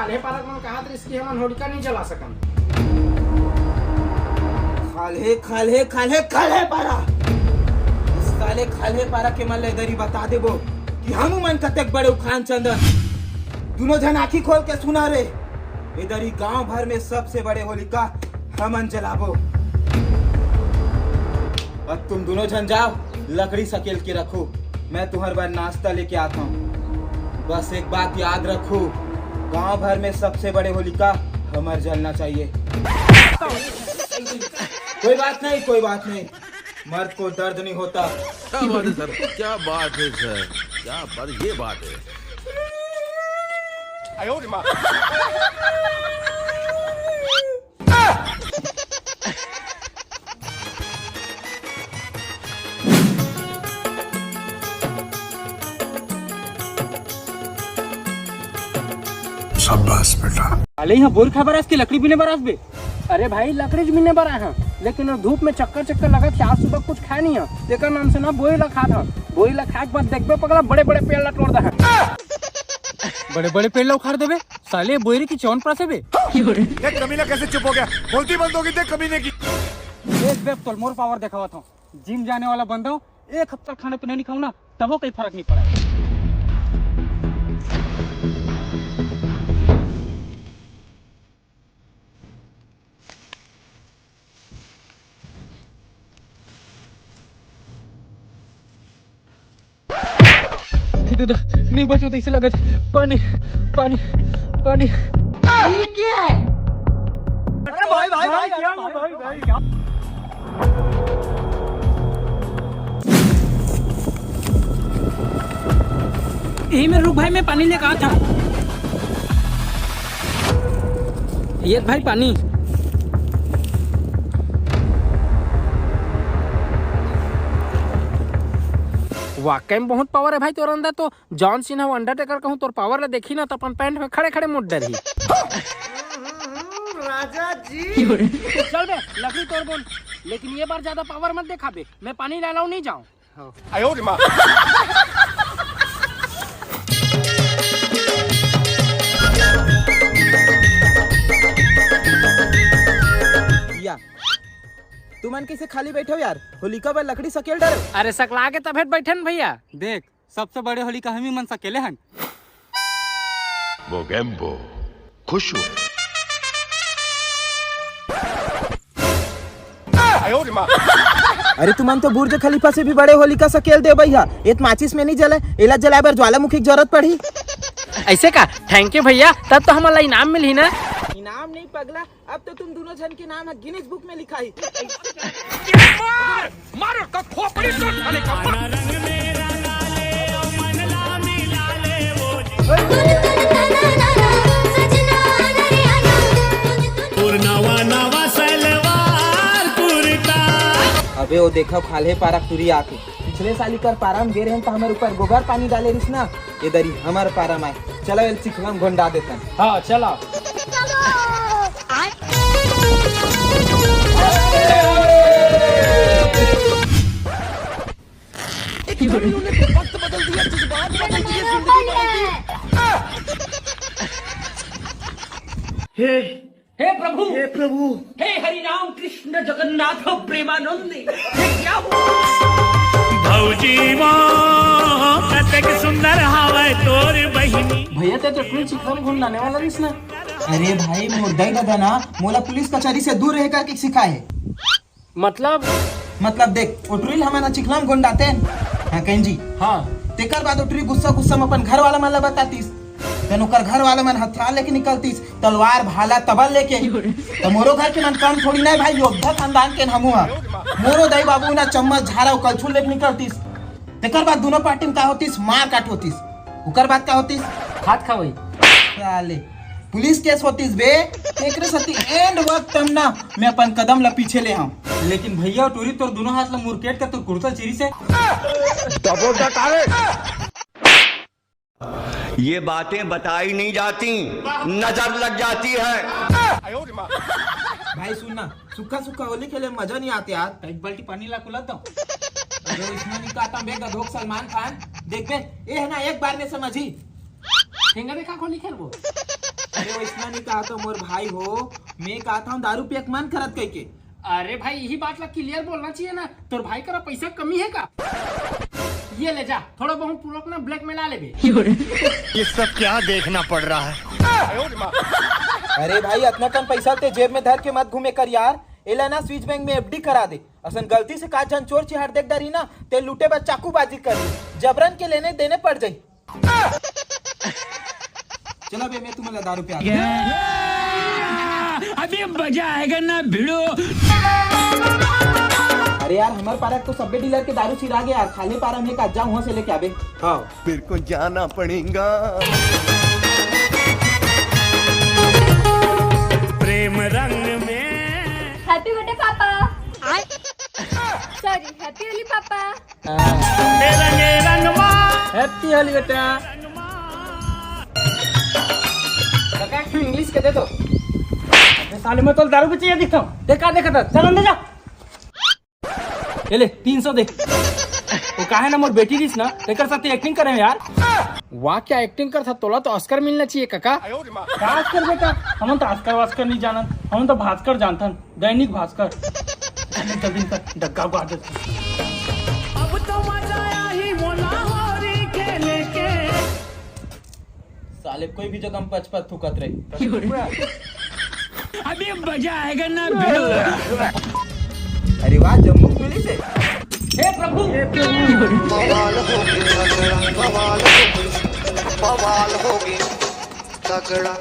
खाले पारक मन कहा इसकी हमन होलिका नहीं जला सकन। खाले खाले खाले खाले पारा साले खाले पारा के मन ले दरी बता देबो कि हमू मन कतेक बड़े उखान चंदन। दोनों जन आंखी खोल के सुना रे, इधर ही गांव भर में सबसे बड़े होलिका हमन जलाबो। अब तुम दोनों जन जाओ, लकड़ी सकेल के रखो, मैं तुम्हारे बाद नाश्ता लेके आता हूँ। बस एक बात याद रखो, गांव भर में सबसे बड़े होलिका हमर जलना चाहिए। कोई बात नहीं, कोई बात नहीं, मर्द को दर्द नहीं होता। क्या बात है सर, क्या बात है सर, क्या बात, ये बात है। शाबाश बेटा। अरे यहाँ बोर खबर की लकड़ी बिने बरास बे। अरे भाई लकड़ी बिने बरा है, लेकिन धूप में चक्कर चक्कर लगा कि आज सुबह कुछ खाया नहीं है। देखा नाम से ना बोई ला खा था, बोई ला खा के बाद देखबे पगला बड़े बड़े पेड़ ला तोड़ दे। बड़े बड़े पेड़ ला उखाड़ देबे साले, बोरी की चौन प्रासे बे। ये कमीना कैसे चुप हो गया? बोलती बंद होगी देख कमीने की। एक बेब तो मोर पावर दिखावा था। जिम जाने वाला बंदा हूँ, एक हफ्ता खाने पीने नहीं खाऊं ना तब कोई फर्क नहीं पड़ा। नहीं बचो तो इसे लगा पानी पानी पानी। क्या है? अरे भाई भाई भाई क्या भाई भाई क्या? यही में रुक भाई, मैं पानी लेकर आता था। ये भाई पानी। वाकई में बहुत पावर है भाई तोर अंदर। तो जॉन सीना अंडरटेकर कहूँ तोर पावर ला देखी ना तो अपन पैंट में खड़े खड़े मुड़ डरी। राजा जी चल बे लकड़ी तोड़ बोल, लेकिन ये बार ज्यादा पावर मत दिखा बे, मैं पानी ला लाऊं नहीं जाऊं। या तुम मन कैसे खाली बैठे हो यार? होलिका पर लकड़ी सकेल डर। अरे सकला के तबेत बैठे न भैया। देख सबसे बड़े होलिका हम ही मन सकेले हन। वो गैम्बो खुश हो। अरे तुम तो बुर्ज खलीफा से भी बड़े होलिका सकेल दे भैया। एक माचिस में नहीं जले, एला जलाए बर ज्वालामुखी की जरूरत पड़ी। ऐसे का? थैंक यू भैया, तब तो हमारा इनाम मिली ना। इनाम नहीं पगला, अब तो तुम दोनों जन के नाम है गिनीज बुक में लिखा ही। मारो का खोपड़ी तोड़ साले का। अबे वो देखो खाले पारा तुरी आके पिछले साली कर पारा में गे रहे तो हमारे ऊपर गोबर पानी डाले रिस ना, इधर ही हमारे पारा में चलो एल चिखलम घोंडा देता। हाँ चला। वक्त बदल दिया, जज्बात बदल दिए, जिंदगी बदल दी। हे प्रभु, हे प्रभु, हे हरि राम कृष्ण जगन्नाथ प्रेमानंद, हे क्या भौजी कतेक सुंदर हावे तोर बहिनी। भैया ते ट्रेन चिखलम घूमने वाला रिस ना। अरे भाई मुर्दाई दादा ना मोला पुलिस कचहरी से दूर रह करके सिखाए। मतलब देख उटरील हमारा चिखलम घोंडाते हाँ कहीं जी। हाँ तेकर बाद उटरी गुस्सा गुस्सा में अपन घर वाला मन ला बतातीस, तन ओकर घर वाला मन हथियार लेके निकलतीस, तलवार भाला तबल लेके। तो मोरो घर के मन काम थोड़ी ना भाई, योद्धा खानदान के हमू हा। मोरो दाई बाबू ना चम्मच झाड़ा और कलछुल लेके निकलतीस। तेकर बाद दोनों पार्टी में का होतीस, मार काट होतीस। ओकर बाद का होतीस, हाथ खावई साले पुलिस केस होतीस बे। एकरे सती एंड वक्त तम ना मैं अपन कदम ला पीछे ले हम। लेकिन भैया टोरी तोर दोनों हाथ ला मुरकेट का तोर कुर्ता चिरी से। ये बातें बताई नहीं जाती, नजर लग जाती है। भाई सुनना, सूखा सूखा होली खेले मजा नहीं आते यार। एक बाल्टी पानी ला कुला दो। अरे इसमें नहीं काटा बे गधोक सलमान खान। देख बे ये है ना एक बार में समझी। ठेंगा देखा खोली खेल वो। अरे वैसा नहीं कहा तो मोर भाई हो, मैं कहा था दारू पे एक मन करत कह के। अरे भाई यही बात ला क्लियर बोलना चाहिए ना, तोर भाई का पैसा कमी है का? ये ले जा, थोड़ा बहुत पूरक ना ब्लैक में ला ले बे। ये सब क्या देखना पड़ रहा है? अरे भाई इतना कम पैसा ते जेब में धर के मत घूमे कर यार। एला ना स्विच बैंक में एफडी करा दे। असन गलती से काज जन चोर चिहाड़ देख डरी ना ते लूटे बस चाकूबाजी कर दी, जबरन के लेने देने पड़ जाई। चलो बे मैं तुम्हें दारू पे अभी मजा आएगा ना भिड़ो। अरे यार हमारे पारा तो सब्बे डीलर के दारू चिरा गया यार, खाली पारा में का जाऊं वहां से लेके आबे। हाँ मेरे को जाना पड़ेगा। प्रेम रंग में हैप्पी बर्थडे पापा। सॉरी हैप्पी होली पापा। रंगे रंगमा हैप्पी होली बेटा। काका क्यों इंग्लिश के दे दो? अबे साले में तो दारू भी चाहिए दिखता हूँ। देखा देखा था, चल अंदर जा। ये ले 300 दे। वो काहे ना मोर बेटी दिस ना, तेकर साथ एक्टिंग करें यार। वाह क्या एक्टिंग कर था, तोला तो ऑस्कर मिलना चाहिए काका। क्या ऑस्कर बेटा? हम तो ऑस्कर वास्कर नहीं जानत, हम तो भास्कर जानथन, दैनिक भास्कर। जल्दी कर डग्गा को आ दे। अब तो मजा आया ही मोला होरी खेले के। साले कोई भी जगह पच पच थुकत रहे। अभी मजा आएगा ना भिड़ो। अरे वाह जम्मू पुलिस है। हे प्रभु, बवाल होगी तगड़ा